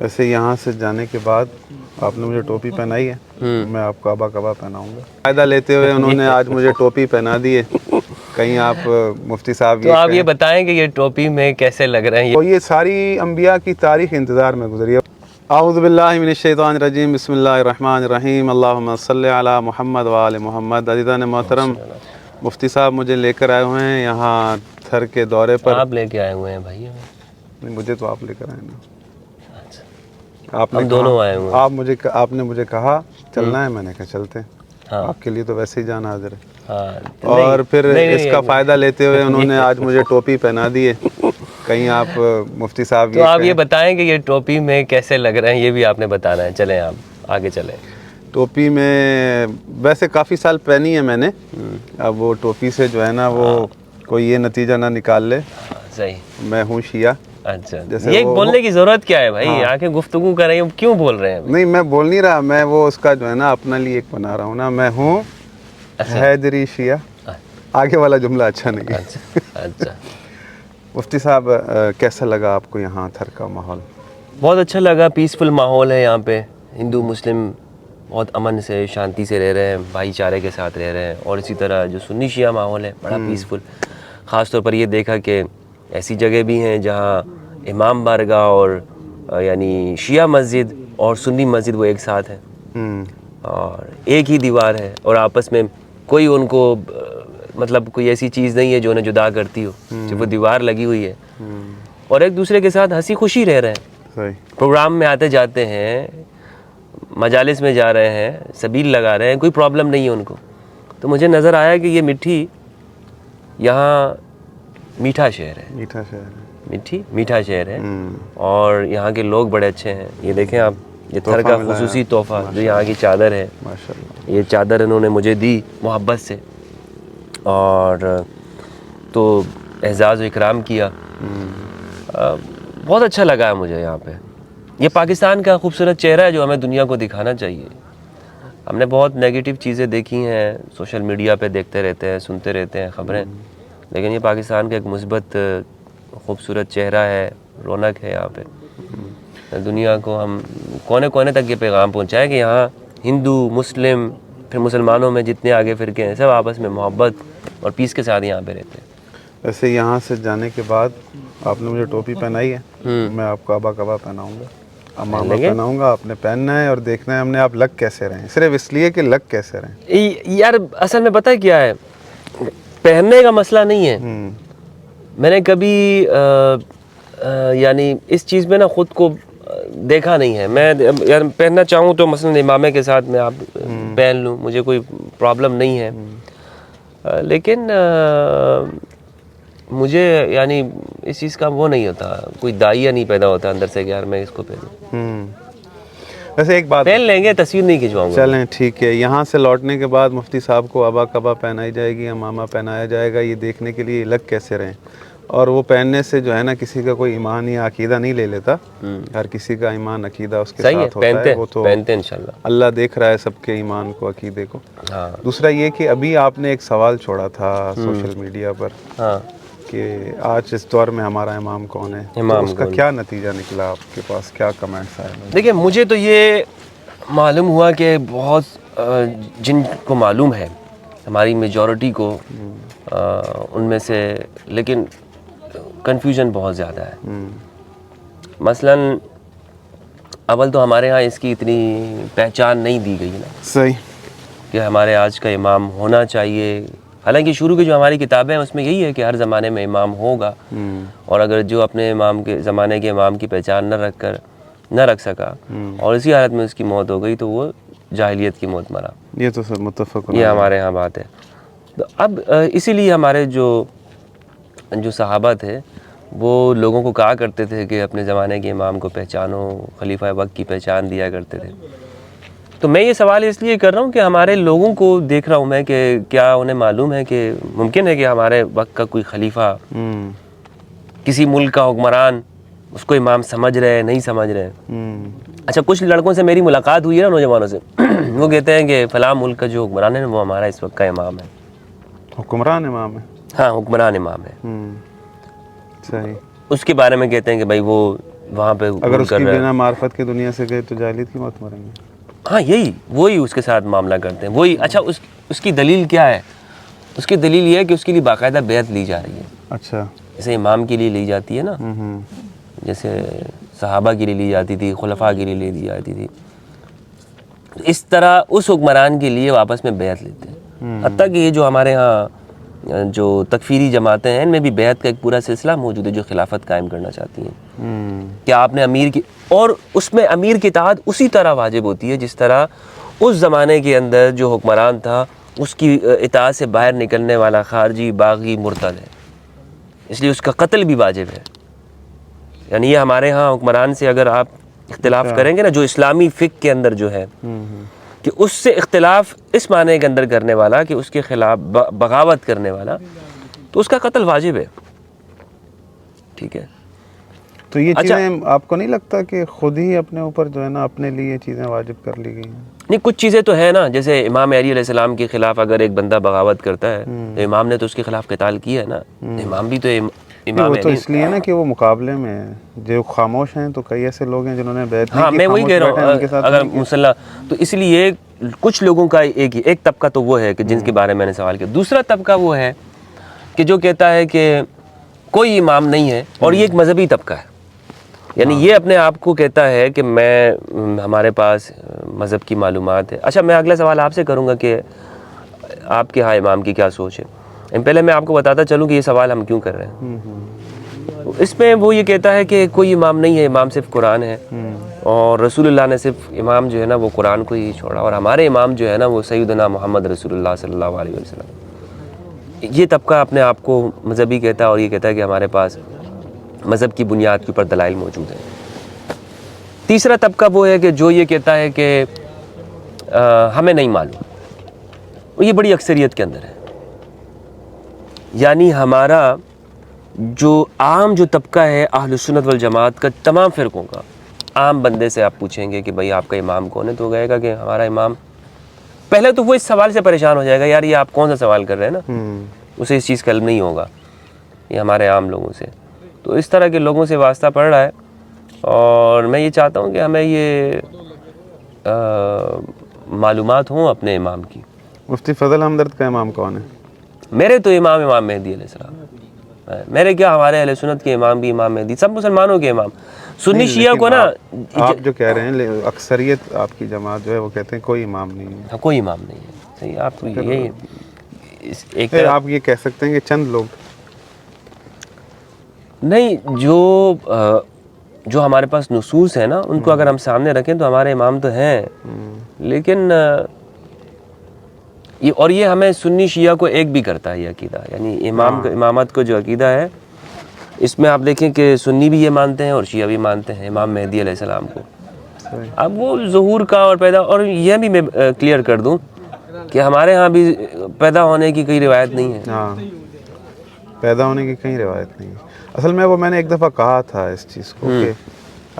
ویسے یہاں سے جانے کے بعد آپ نے مجھے ٹوپی پہنائی ہے، میں آپ کو ابا کبا پہناؤں گا۔ فائدہ لیتے ہوئے انہوں نے آج مجھے ٹوپی پہنا دی ہے۔ کہیں آپ مفتی صاحب تو آپ یہ بتائیں کہ یہ ٹوپی میں کیسے لگ رہے ہیں؟ تو یہ ساری انبیاء کی تاریخ انتظار میں گزری ہے۔ اعوذ باللہ من الشیطان الرجیم، بسم اللہ الرحمن الرحیم، اللہم صلی علی محمد وآل محمد۔ عزیزان محترم، مفتی صاحب مجھے لے کر آئے ہوئے ہیں یہاں تھر کے دورے پر۔ آپ لے کے آئے ہوئے ہیں بھائی؟ نہیں، مجھے تو آپ لے کر آئے نا۔ ہم دونوں آئے ہوئے ہیں۔ آپ نے مجھے کہا چلنا ہے، میں نے کہا چلتے ہیں۔ آپ کے لیے تو ویسے ہی جانا حاضر ہے۔ اور پھر اس کا فائدہ لیتے ہوئے انہوں نے آج مجھے ٹوپی پہنا دی ہے۔ کہیں آپ مفتی صاحب تو آپ یہ بتائیں کہ یہ ٹوپی میں کیسے لگ رہے ہیں، یہ بھی آپ نے بتانا ہے۔ چلیں آپ آگے چلیں۔ ٹوپی میں ویسے کافی سال پہنی ہے میں نے، اب وہ ٹوپی سے جو ہے نا وہ کوئی یہ نتیجہ نہ نکال لے صحیح، میں ہوں شیعہ۔ اچھا، یہ بولنے کی ضرورت کیا ہے بھائی؟ آ کے گفتگو کر رہے ہیں، کیوں بول رہے ہیں؟ نہیں، میں بول نہیں رہا، میں وہ اس کا جو ہے نا اپنا لیے ایک بنا رہا ہوں نا، میں ہوں حیدری شیعہ۔ آگے والا جملہ اچھا نہیں ہے۔ اچھا، مفتی صاحب کیسا لگا آپ کو یہاں تھر کا ماحول؟ بہت اچھا لگا، پیسفل ماحول ہے یہاں پہ۔ ہندو مسلم بہت امن سے شانتی سے رہ رہے ہیں، بھائی چارے کے ساتھ رہ رہے ہیں، اور اسی طرح جو سنی شیعہ ماحول ہے بڑا پیسفل۔ خاص طور پر یہ دیکھا کہ ایسی جگہ بھی ہیں جہاں امام بارگاہ اور یعنی شیعہ مسجد اور سنی مسجد وہ ایک ساتھ ہیں اور ایک ہی دیوار ہے، اور آپس میں کوئی ان کو مطلب کوئی ایسی چیز نہیں ہے جو انہیں جدا کرتی ہو، صرف وہ دیوار لگی ہوئی ہے، اور ایک دوسرے کے ساتھ ہنسی خوشی رہ رہے ہیں۔ پروگرام میں آتے جاتے ہیں، مجالس میں جا رہے ہیں، سبیل لگا رہے ہیں، کوئی پرابلم نہیں ہے ان کو۔ تو مجھے نظر آیا کہ یہ مٹھی یہاں میٹھا شہر ہے، میٹھا شہر ہے، اور یہاں کے لوگ بڑے اچھے ہیں۔ یہ دیکھیں آپ، یہ تھر کا خصوصی تحفہ جو یہاں کی چادر ہے، یہ چادر انہوں نے مجھے دی محبت سے، اور تو اعزاز و اکرام کیا۔ بہت اچھا لگا ہے مجھے یہاں پہ۔ یہ پاکستان کا خوبصورت چہرہ ہے جو ہمیں دنیا کو دکھانا چاہیے۔ ہم نے بہت نیگیٹو چیزیں دیکھی ہیں، سوشل میڈیا پہ دیکھتے رہتے ہیں، سنتے رہتے ہیں خبریں، لیکن یہ پاکستان کا ایک مثبت خوبصورت چہرہ ہے، رونق ہے یہاں پہ۔ دنیا کو ہم کونے کونے تک یہ پیغام پہنچائے کہ یہاں ہندو، مسلم، پھر مسلمانوں میں جتنے آگے فرقے ہیں، سب آپس میں محبت اور پیس کے ساتھ یہاں پہ رہتے ہیں۔ ویسے یہاں سے جانے کے بعد آپ نے مجھے ٹوپی پہنائی ہے، میں آپ کو ابا کبا پہناؤں گا، امامہ پہناؤں گا۔ آپ نے پہننا ہے اور دیکھنا ہے ہم نے آپ لگ کیسے رہیں، صرف اس لیے کہ لگ کیسے رہیں۔ یار اصل میں پتہ کیا ہے، پہننے کا مسئلہ نہیں ہے۔ میں نے کبھی یعنی اس چیز میں نا خود کو دیکھا نہیں ہے۔ میں یار پہننا چاہوں تو مثلا امامے کے ساتھ میں آپ پہن لوں، مجھے کوئی پرابلم نہیں ہے، لیکن مجھے یعنی اس چیز کا وہ نہیں ہوتا، کوئی داعیہ نہیں پیدا ہوتا اندر سے کہ یار میں اس کو پہنوں۔ ویسے ایک بات پہن لیں گے، تصویر نہیں کھنچواؤں گا۔ چلیں ٹھیک ہے، یہاں سے لوٹنے کے بعد مفتی صاحب کو ابا کبا پہنائی جائے گی، امامہ پہنایا جائے گا، یہ دیکھنے کے لیے لگ کیسے رہیں۔ اور وہ پہننے سے جو ہے نا کسی کا کوئی ایمان یا عقیدہ نہیں لے لیتا، ہر کسی کا ایمان عقیدہ اس کے ساتھ ہوتا ہے، وہ تو پہنتے انشاءاللہ اللہ دیکھ رہا ہے سب کے ایمان کو، عقیدے کو۔ دوسرا یہ کہ ابھی آپ نے ایک سوال چھوڑا تھا سوشل میڈیا پر کہ آج اس دور میں ہمارا امام کون ہے، تو اس کا کیا نتیجہ نکلا، آپ کے پاس کیا کمنٹس آئے؟ دیکھیں، مجھے تو یہ معلوم ہوا کہ بہت جن کو معلوم ہے، ہماری میجورٹی کو ان میں سے، لیکن کنفیوژن بہت زیادہ ہے۔ مثلا اول تو ہمارے ہاں اس کی اتنی پہچان نہیں دی گئی نا، صحیح، کہ ہمارے آج کا امام ہونا چاہیے۔ حالانکہ شروع کی جو ہماری کتابیں ہیں اس میں یہی ہے کہ ہر زمانے میں امام ہوگا، اور اگر جو اپنے امام کے زمانے کے امام کی پہچان نہ رکھ سکا اور اسی حالت میں اس کی موت ہو گئی تو وہ جاہلیت کی موت مرا۔ یہ تو سر متفق، یہ ہمارے ہاں بات ہے۔ تو اب اسی لیے ہمارے جو صحابہ تھے وہ لوگوں کو کہا کرتے تھے کہ اپنے زمانے کے امام کو پہچانو، خلیفہ وقت کی پہچان دیا کرتے تھے۔ تو میں یہ سوال اس لیے کر رہا ہوں کہ ہمارے لوگوں کو دیکھ رہا ہوں میں کہ کیا انہیں معلوم ہے کہ ممکن ہے کہ ہمارے وقت کا کوئی خلیفہ، کسی ملک کا حکمران اس کو امام سمجھ رہے، نہیں سمجھ رہے۔ اچھا، کچھ لڑکوں سے میری ملاقات ہوئی ہے نا، نوجوانوں سے، وہ کہتے ہیں کہ فلاں ملک کا جو حکمران ہے وہ ہمارا اس وقت کا امام ہے۔ حکمران امام ہے؟ ہاں، حکمران امام ہے۔ صحیح۔ اس کے بارے میں کہتے ہیں کہ بھائی وہ وہاں پہ اگر رول اس کر کی رہا ہے. بنا معرفت کی دنیا سے گئے تو جاہلیت کی موت مریں گے. ہاں وہی اس کے ساتھ معاملہ کرتے ہیں وہی. اچھا اس کی دلیل کیا ہے؟ اس کی دلیل یہ ہے کہ اس کے لیے باقاعدہ بیعت لی جا رہی ہے. اچھا. جیسے امام کے لیے لی جاتی ہے نا, جیسے صحابہ کے لیے لی جاتی تھی, خلفاء کے لیے لی جاتی تھی, اس طرح اس حکمران کے لیے آپس میں بیعت لیتے ہیں. حتیٰ کہ یہ جو ہمارے ہاں جو تکفیری جماعتیں ہیں ان میں بھی بیعت کا ایک پورا سلسلہ موجود ہے جو خلافت قائم کرنا چاہتی ہیں کہ آپ نے امیر کی, اور اس میں امیر کی اطاعت اسی طرح واجب ہوتی ہے جس طرح اس زمانے کے اندر جو حکمران تھا اس کی اطاعت سے باہر نکلنے والا خارجی باغی مرتد ہے, اس لیے اس کا قتل بھی واجب ہے. یعنی یہ ہمارے ہاں حکمران سے اگر آپ اختلاف کریں گے نا, جو اسلامی فقہ کے اندر جو ہے کہ اس سے اختلاف اس معنی کے اندر کرنے والا کہ اس کے خلاف بغاوت کرنے والا, تو اس کا قتل واجب ہے. ٹھیک ہے. تو یہ چیزیں آپ کو نہیں لگتا کہ خود ہی اپنے اوپر جو ہے نا اپنے لیے چیزیں واجب کر لی گئی ہیں؟ نہیں, کچھ چیزیں تو ہے نا, جیسے امام علی علیہ السلام کے خلاف اگر ایک بندہ بغاوت کرتا ہے تو امام نے تو اس کے خلاف قتال کیا ہے نا. امام بھی تو امام وہ تو علی. اس لیے نا کہ وہ مقابلے میں ہے, جو خاموش ہیں تو کئی ایسے لوگ ہیں جنہوں نے بیعت نہیں ہاں کی, میں وہی کہہ رہا ان کے ہوں ساتھ اگر مسلح, تو اس لیے کچھ لوگوں کا ایک طبقہ تو وہ ہے کہ جن کے بارے میں نے سوال کیا. دوسرا طبقہ وہ ہے کہ جو کہتا ہے کہ کوئی امام نہیں ہے, اور یہ ایک مذہبی طبقہ ہے. یعنی یہ اپنے آپ کو کہتا ہے کہ ہمارے پاس مذہب کی معلومات ہے. اچھا, میں اگلا سوال آپ سے کروں گا کہ آپ کے ہاں امام کی کیا سوچ ہے. پہلے میں آپ کو بتاتا چلوں کہ یہ سوال ہم کیوں کر رہے ہیں. اس میں وہ یہ کہتا ہے کہ کوئی امام نہیں ہے, امام صرف قرآن ہے, اور رسول اللہ نے صرف امام جو ہے نا وہ قرآن کو ہی چھوڑا, اور ہمارے امام جو ہے نا وہ سیدنا محمد رسول اللہ صلی اللہ علیہ وسلم. یہ طبقہ اپنے آپ کو مذہبی کہتا ہے, اور یہ کہتا ہے کہ ہمارے پاس مذہب کی بنیاد کے اوپر دلائل موجود ہیں. تیسرا طبقہ وہ ہے کہ جو یہ کہتا ہے کہ ہمیں نہیں معلوم. یہ بڑی اکثریت کے اندر ہے. یعنی ہمارا جو عام جو طبقہ ہے اہل سنت والجماعت کا, تمام فرقوں کا, عام بندے سے آپ پوچھیں گے کہ بھئی آپ کا امام کون ہے, تو وہ کہے گا کہ ہمارا امام. پہلے تو وہ اس سوال سے پریشان ہو جائے گا, یار یہ آپ کون سا سوال کر رہے ہیں نا, اسے اس چیز کا علم نہیں ہوگا یہ ہمارے عام لوگوں سے. تو اس طرح کے لوگوں سے واسطہ پڑ رہا ہے, اور میں یہ چاہتا ہوں کہ ہمیں یہ معلومات ہوں اپنے امام کی. مفتی فضل ہمدرد کا امام کون ہے؟ میرے تو امام مہدی علیہ السلام. میرے کیا, ہمارے اہل سنت کے امام بھی امام مہدی, سب مسلمانوں کے امام. سنی شیعہ کو نا, آپ جو کہہ رہے ہیں اکثریت آپ کی جماعت جو ہے وہ کہتے ہیں کوئی امام نہیں ہے. کوئی امام نہیں ہے. صحیح, آپ یہی ایک آپ یہ کہہ سکتے ہیں کہ چند لوگ نہیں, جو ہمارے پاس نصوص ہیں نا ان کو اگر ہم سامنے رکھیں تو ہمارے امام تو ہیں, لیکن اور یہ ہمیں سنی شیعہ کو ایک بھی کرتا ہے یہ عقیدہ. یعنی امامت کو جو عقیدہ ہے اس میں آپ دیکھیں کہ سنی بھی یہ مانتے ہیں اور شیعہ بھی مانتے ہیں امام مہدی علیہ السلام کو. اب وہ ظہور کا اور پیدا, اور یہ بھی میں کلیئر کر دوں کہ ہمارے ہاں بھی پیدا ہونے کی کوئی روایت نہیں ہے. ہاں, پیدا ہونے کی کہیں روایت نہیں ہے. اصل میں وہ میں نے ایک دفعہ کہا تھا اس چیز کو کہ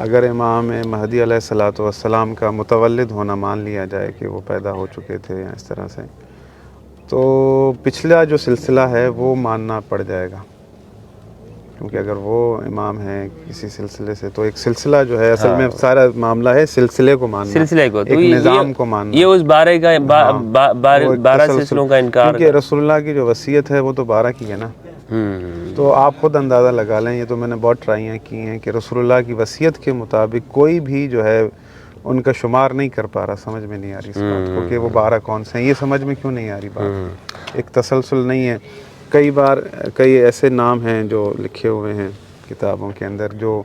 اگر امام مہدی علیہ السلام کا متولد ہونا مان لیا جائے کہ وہ پیدا ہو چکے تھے یا اس طرح سے, تو پچھلا جو سلسلہ ہے وہ ماننا پڑ جائے گا. کیونکہ اگر وہ امام ہیں کسی سلسلے سے تو ایک سلسلہ جو ہے اصل میں سارا معاملہ ہے سلسلے کو ماننا, سلسلے کو, ایک نظام کو ماننا. یہ اس 12 سلسلوں کا انکار. کیونکہ رسول اللہ کی جو وصیت ہے وہ تو 12 کی ہے نا. تو آپ خود اندازہ لگا لیں, یہ تو میں نے بہت ٹرائیاں کی ہیں کہ رسول اللہ کی وصیت کے مطابق کوئی بھی جو ہے ان کا شمار نہیں کر پا رہا. سمجھ میں نہیں آ رہی اس بات کو کہ وہ 12 کون سے ہیں, یہ سمجھ میں کیوں نہیں آ رہی بات. ایک تسلسل نہیں ہے. کئی بار کئی ایسے نام ہیں جو لکھے ہوئے ہیں کتابوں کے اندر جو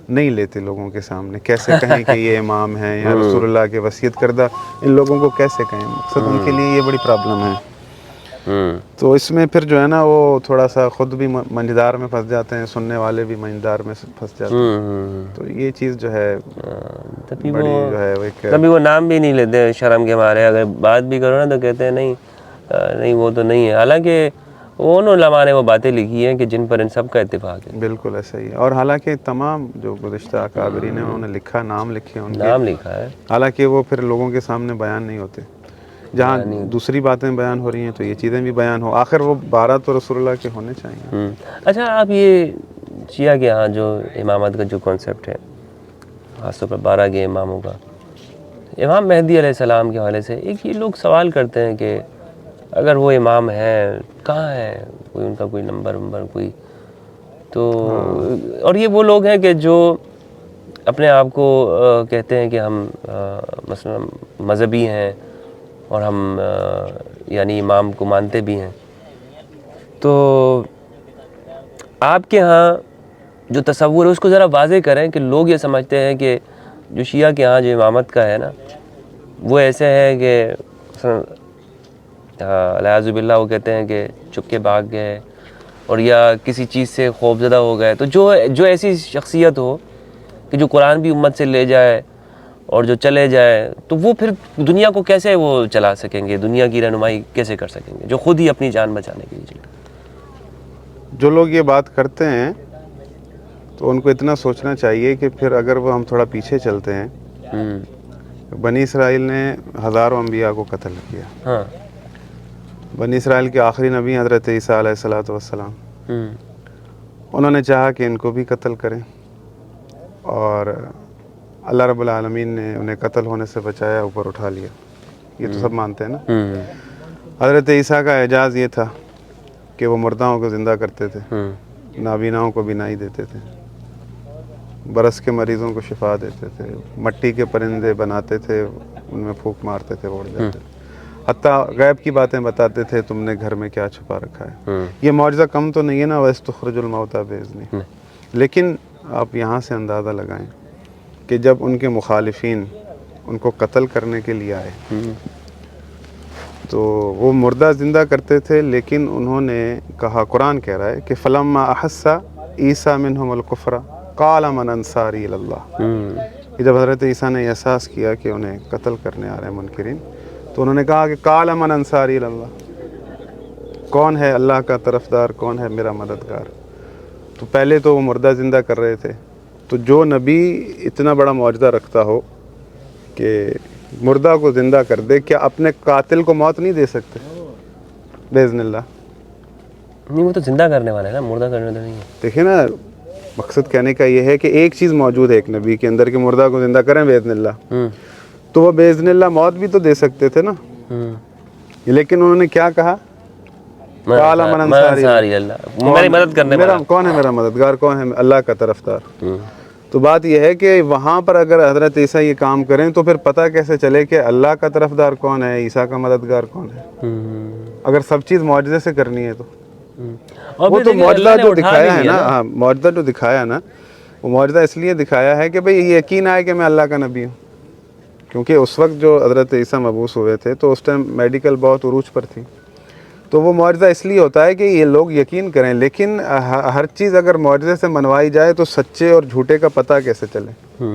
نہیں لیتے لوگوں کے سامنے. کیسے کہیں کہ یہ امام ہیں یا رسول اللہ کے وصیت کردہ, ان لوگوں کو کیسے کہیں, مقصد ان کے لیے یہ بڑی پرابلم ہے. تو اس میں پھر جو ہے نا وہ تھوڑا سا خود بھی منجدار میں پھنس جاتے ہیں, سننے والے بھی منجدار میں پھنس جاتے ہیں. تو یہ چیز جو ہے بڑی جو ہے کبھی وہ نام بھی نہیں لیتے شرم کے مارے. اگر بات بھی کرو نا تو کہتے ہیں نہیں وہ تو نہیں ہے, حالانکہ ان علماء نے وہ باتیں لکھی ہیں کہ جن پر ان سب کا اتفاق ہے. بالکل ایسا ہی ہے. اور حالانکہ تمام جو گزشتہ اکابرین ہیں انہوں نے لکھا, نام لکھے ان کے, نام لکھا ہے, حالانکہ وہ پھر لوگوں کے سامنے بیان نہیں ہوتے. جہاں دوسری باتیں بیان ہو رہی ہیں تو یہ چیزیں بھی بیان ہو. آخر وہ 12 تو رسول اللہ کے ہونے چاہیے. اچھا, آپ یہ شیعہ کے ہاں جو امامت کا جو کانسیپٹ ہے خاص طور پر 12 کے اماموں کا. امام مہدی علیہ السلام کے حوالے سے ایک یہ لوگ سوال کرتے ہیں کہ اگر وہ امام ہیں کہاں ہے کوئی ان کا کوئی نمبر کوئی تو اور یہ وہ لوگ ہیں کہ جو اپنے آپ کو کہتے ہیں کہ ہم مثلا مذہبی ہیں اور ہم یعنی امام کو مانتے بھی ہیں. تو آپ کے ہاں جو تصور ہے اس کو ذرا واضح کریں کہ لوگ یہ سمجھتے ہیں کہ جو شیعہ کے ہاں جو امامت کا ہے نا وہ ایسے ہے کہ الیاذ باللہ وہ کہتے ہیں کہ چھپ کے بھاگ گئے اور یا کسی چیز سے خوفزدہ ہو گئے. تو جو ایسی شخصیت ہو کہ جو قرآن بھی امت سے لے جائے اور جو چلے جائے تو وہ پھر دنیا کو کیسے وہ چلا سکیں گے, دنیا کی رہنمائی کیسے کر سکیں گے جو خود ہی اپنی جان بچانے کے لیے. جو لوگ یہ بات کرتے ہیں تو ان کو اتنا سوچنا چاہیے کہ پھر اگر وہ ہم تھوڑا پیچھے چلتے ہیں بنی اسرائیل نے ہزاروں انبیاء کو قتل کیا. ہاں بنی اسرائیل کے آخری نبی حضرت عیسیٰ علیہ الصلوۃ والسلام, انہوں نے چاہا کہ ان کو بھی قتل کریں اور اللہ رب العالمین نے انہیں قتل ہونے سے بچایا, اوپر اٹھا لیا. یہ تو سب مانتے ہیں نا. حضرت عیسیٰ کا اعجاز یہ تھا کہ وہ مرداؤں کو زندہ کرتے تھے, نابیناؤں کو بینائی دیتے تھے, برس کے مریضوں کو شفا دیتے تھے, مٹی کے پرندے بناتے تھے, ان میں پھونک مارتے تھے, اڑ جاتے تھے, حتیٰ غیب کی باتیں بتاتے تھے تم نے گھر میں کیا چھپا رکھا ہے. یہ معجزہ کم تو نہیں ہے نا, وَإِذْ الْمَوْتَىٰ بِإِذْنِهِ. لیکن آپ یہاں سے اندازہ لگائیں کہ جب ان کے مخالفین ان کو قتل کرنے کے لیے آئے تو وہ مردہ زندہ کرتے تھے, لیکن انہوں نے کہا, قرآن کہہ رہا ہے کہ فَلَمَّا أَحَسَّ عِيسَىٰ مِنْهُمُ الْكُفْرَ قَالَ مَنْ أَنصَارِي إِلَى اللَّهِ. کہ جب حضرت عیسیٰ نے احساس کیا کہ انہیں قتل کرنے آ رہے ہیں منکرین, تو انہوں نے کہا کہ قَالَ مَنْ أَنصَارِي إِلَى اللَّهِ, کون ہے اللہ کا طرفدار, کون ہے میرا مددگار. تو پہلے تو وہ مردہ زندہ کر رہے تھے. تو جو نبی اتنا بڑا معجزہ رکھتا ہو کہ مردہ کو زندہ کر دے, کیا اپنے قاتل کو موت نہیں دے سکتے باذن اللہ؟ نہیں, وہ تو زندہ کرنے والا ہے نا, مردہ کرنے والا نہیں ہے. دیکھیں نا, مقصد کہنے کا یہ ہے کہ ایک چیز موجود ہے ایک نبی کے اندر کہ مردہ کو زندہ کریں باذن اللہ, تو وہ باذن اللہ موت بھی تو دے سکتے تھے نا. لیکن انہوں نے کیا کہا, قال من انصاری اللہ, میری مدد کرنے والا کون ہے, میرا مددگار کون ہے, اللہ کا طرفدار. تو بات یہ ہے کہ وہاں پر اگر حضرت عیسیٰ یہ کام کریں تو پھر پتہ کیسے چلے کہ اللہ کا طرفدار کون ہے, عیسیٰ کا مددگار کون ہے, اگر سب چیز معجزے سے کرنی ہے تو. وہ تو معجزہ جو دکھایا ہے نا, ہاں معجزہ جو دکھایا نا, وہ معجزہ اس لیے دکھایا ہے کہ بھئی یہ یقین آئے کہ میں اللہ کا نبی ہوں. کیونکہ اس وقت جو حضرت عیسیٰ مبعوث ہوئے تھے تو اس ٹائم میڈیکل بہت عروج پر تھی, تو وہ معجزہ اس لیے ہوتا ہے کہ یہ لوگ یقین کریں. لیکن ہر چیز اگر معجزے سے منوائی جائے تو سچے اور جھوٹے کا پتہ کیسے چلے,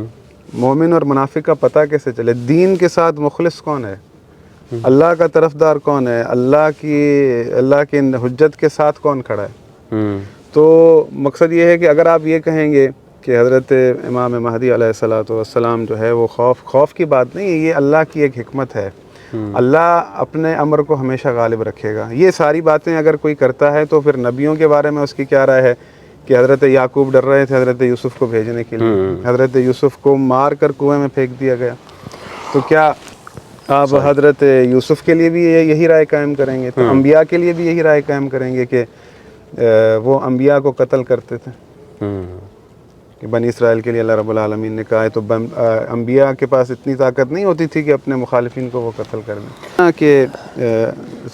مومن اور منافق کا پتہ کیسے چلے, دین کے ساتھ مخلص کون ہے, اللہ کا طرفدار کون ہے, اللہ کی حجت کے ساتھ کون کھڑا ہے. تو مقصد یہ ہے کہ اگر آپ یہ کہیں گے کہ حضرت امام مہدی علیہ الصلوۃ والسلام جو ہے وہ خوف کی بات نہیں ہے, یہ اللہ کی ایک حکمت ہے. اللہ اپنے امر کو ہمیشہ غالب رکھے گا. یہ ساری باتیں اگر کوئی کرتا ہے تو پھر نبیوں کے بارے میں اس کی کیا رائے ہے کہ حضرت یعقوب ڈر رہے تھے حضرت یوسف کو بھیجنے کے لیے, حضرت یوسف کو مار کر کنویں میں پھینک دیا گیا, تو کیا آپ حضرت یوسف کے لیے بھی یہی رائے قائم کریں گے؟ تو انبیاء کے لیے بھی یہی رائے قائم کریں گے کہ وہ انبیاء کو قتل کرتے تھے کہ بنی اسرائیل کے لیے اللہ رب العالمین نے کہا ہے, تو انبیاء کے پاس اتنی طاقت نہیں ہوتی تھی کہ اپنے مخالفین کو وہ قتل کر دیں, کہ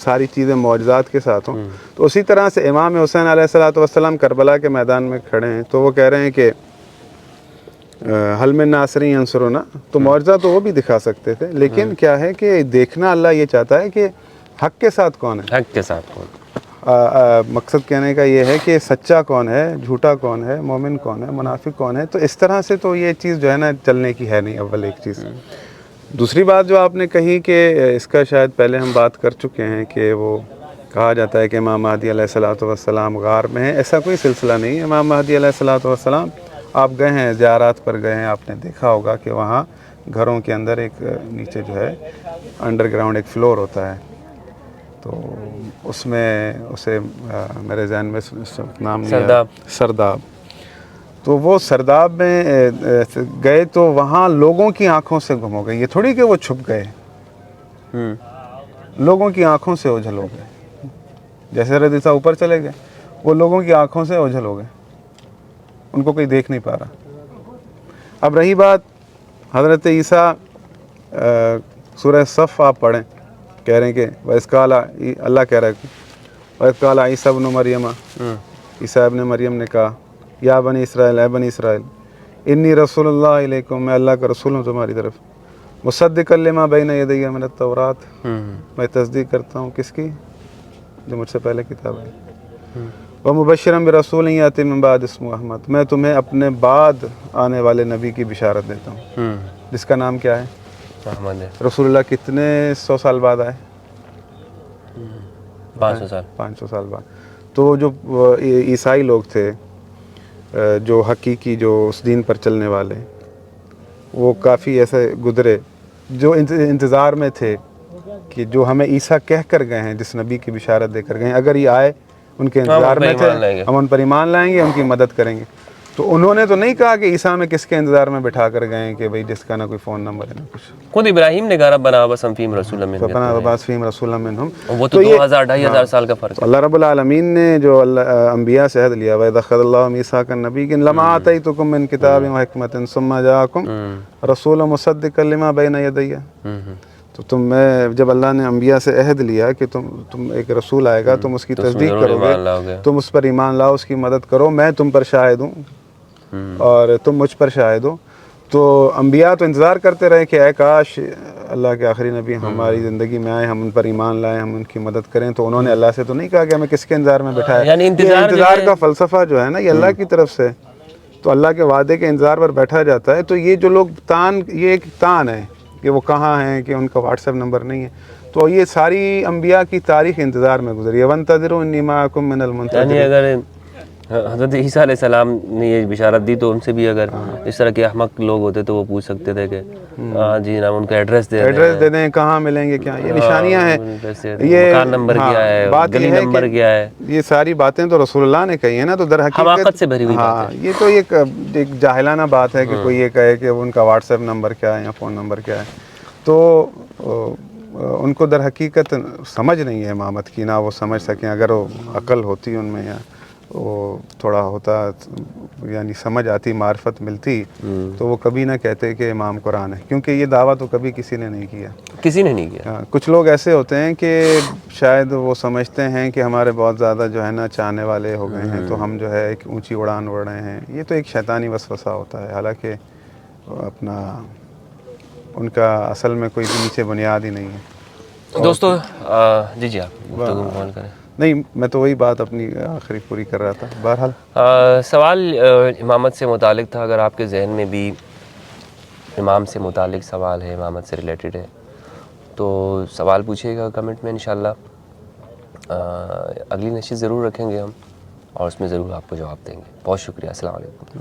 ساری چیزیں معجزات کے ساتھ ہوں. تو اسی طرح سے امام حسین علیہ الصلوۃ والسلام کربلا کے میدان میں کھڑے ہیں, تو وہ کہہ رہے ہیں کہ حل من ناصرین ینصرنا, تو معجزہ تو وہ بھی دکھا سکتے تھے, لیکن کیا ہے کہ دیکھنا اللہ یہ چاہتا ہے کہ حق کے ساتھ کون ہے, حق کے ساتھ کون. مقصد کہنے کا یہ ہے کہ سچا کون ہے, جھوٹا کون ہے, مومن کون ہے, منافق کون ہے. تو اس طرح سے تو یہ چیز جو ہے نا چلنے کی ہے نہیں, اول ایک چیز. دوسری بات جو آپ نے کہی کہ اس کا شاید پہلے ہم بات کر چکے ہیں کہ وہ کہا جاتا ہے کہ امام مہدی علیہ الصلوۃ والسلام غار میں ہیں. ایسا کوئی سلسلہ نہیں ہے. امام مہدی علیہ الصلوۃ والسلام آپ گئے ہیں, زیارات پر گئے ہیں, آپ نے دیکھا ہوگا کہ وہاں گھروں کے اندر ایک نیچے جو ہے انڈر گراؤنڈ ایک فلور ہوتا ہے, تو اس میں اسے میرے ذہن میں نام نہیں, سرداب. تو وہ سرداب میں گئے تو وہاں لوگوں کی آنکھوں سے گم ہو گئے. یہ تھوڑی کہ وہ چھپ گئے, لوگوں کی آنکھوں سے اوجھل ہو گئے. جیسے حضرت عیسیٰ اوپر چلے گئے, وہ لوگوں کی آنکھوں سے اوجھل ہو گئے, ان کو کوئی دیکھ نہیں پا رہا. اب رہی بات حضرت عیسیٰ, سورہ صف آپ پڑھیں, کہہ رہے ہیں کہ وَإِذْ قَالَ, اللہ کہہ رہا ہے وَإِذْ قَالَ عِيسَىٰ ابْنُ مَرْيَمَ, عیسیٰ ابن مریم نے کہا, یا بنی اسرائیل, اے بنی اسرائیل, انی رسول اللہ علیکم, میں اللہ کا رسول ہوں تمہاری طرف, مصدقا لما بین یدی من التوراۃ, میں تصدیق کرتا ہوں کس کی, جو مجھ سے پہلے کتاب ہے, ومبشرا برسول یاتی من بعد اسمہ احمد, میں تمہیں اپنے بعد آنے والے نبی کی بشارت دیتا ہوں جس کا نام کیا ہے, احمد ہے. رسول اللہ کتنے 100 سال بعد آئے, 500 سال. 500 سال بعد. تو جو عیسائی لوگ تھے, جو حقیقی جو اس دین پر چلنے والے, وہ کافی ایسے گزرے جو انتظار میں تھے کہ جو ہمیں عیسیٰ کہہ کر گئے ہیں, جس نبی کی بشارت دے کر گئے ہیں, اگر یہ آئے ان کے انتظار میں تھے, ہم ان پر ایمان لائیں گے, ان کی مدد کریں گے. تو انہوں نے تو نہیں کہا کہ عیسیٰ میں کس کے انتظار میں بٹھا کر گئے ہیں کہ بھئی جس کا نہ کوئی فون نمبر ہے نہ کچھ. خود ابراہیم نے کہا ربنا بس فیم رسول منہم, ربنا وبعث فیہم رسولا منہم, وہ تو 2000-2500 سال کا فرق ہے. اللہ رب العالمین نے جو انبیاء سے عہد لیا, وَإِذْ أَخَذَ اللَّهُ مِيثَاقَ النَّبِيِّينَ لَمَا آتَيْتُكُم مِّن كِتَابٍ وَحِكْمَةٍ ثُمَّ جَاءَكُم رَّسُولٌ مُصَدِّقًا لِّمَا بَيْنَ يَدَيَّ. تو تم میں جب اللہ نے انبیاء سے عہد لیا کہ تم ایک رسول آئے گا, تم اس کی تصدیق کرو گے, تم اس پر ایمان لاؤ, اس کی مدد کرو, میں تم پر شاہد ہوں اور تم مجھ پر شاہد ہو. تو انبیاء تو انتظار کرتے رہے کہ اے کاش اللہ کے آخری نبی ہماری زندگی میں آئے, ہم ان پر ایمان لائیں, ہم ان کی مدد کریں. تو انہوں نے اللہ سے تو نہیں کہا کہ ہمیں کس کے انتظار میں بٹھایا. یعنی انتظار کا فلسفہ جو ہے نا, یہ اللہ کی طرف سے, تو اللہ کے وعدے کے انتظار پر بیٹھا جاتا ہے. تو یہ جو لوگ یہ ایک تان ہے کہ وہ کہاں ہیں, کہ ان کا واٹس ایپ نمبر نہیں ہے. تو یہ ساری انبیاء کی تاریخ انتظار میں گزری ہے. وَانتَظِرُوا إِنِّي مَعَكُم مِّنَ الْمُنتَظِرِينَ. یعنی اگر حضرت عیسیٰ علیہ السلام نے یہ بشارت دی تو ان سے بھی اگر اس طرح کے احمق لوگ ہوتے تو وہ پوچھ سکتے تھے کہ ہاں جی جناب ان کا ایڈریس دے دیں, کہاں ملیں گے, کیا یہ نشانیاں ہیں, یہ مکان نمبر کیا ہے, گلی نمبر کیا ہے. یہ ساری باتیں تو رسول اللہ نے کہی ہیں نا, تو در حماقت سے بھری ہوئی بات ہے. یہ تو ایک جاہلانہ بات ہے کہ کوئی یہ کہے کہ ان کا واٹس ایپ نمبر کیا ہے یا فون نمبر کیا ہے. تو ان کو در حقیقت سمجھ نہیں ہے امامت کی, نہ وہ سمجھ سکیں. اگر وہ عقل ہوتی ان میں, یا وہ تھوڑا ہوتا, یعنی سمجھ آتی, معرفت ملتی, تو وہ کبھی نہ کہتے کہ امام قرآن ہے, کیونکہ یہ دعویٰ تو کبھی کسی نے نہیں کیا. کسی نے نہیں کیا. کچھ لوگ ایسے ہوتے ہیں کہ شاید وہ سمجھتے ہیں کہ ہمارے بہت زیادہ جو ہے نا چاہنے والے ہو گئے ہیں, تو ہم جو ہے ایک اونچی اڑان اڑ رہے ہیں. یہ تو ایک شیطانی وسوسہ ہوتا ہے, حالانکہ اپنا ان کا اصل میں کوئی بھی نیچے بنیاد ہی نہیں ہے. دوستو جی آپ گفتگو مکمل کریں. نہیں, میں تو وہی بات اپنی آخری پوری کر رہا تھا. بہرحال سوال امامت سے متعلق تھا. اگر آپ کے ذہن میں بھی امام سے متعلق سوال ہے, امامت سے ریلیٹڈ ہے, تو سوال پوچھیے گا کمنٹ میں. انشاءاللہ اگلی نشست ضرور رکھیں گے ہم, اور اس میں ضرور آپ کو جواب دیں گے. بہت شکریہ. السلام علیکم.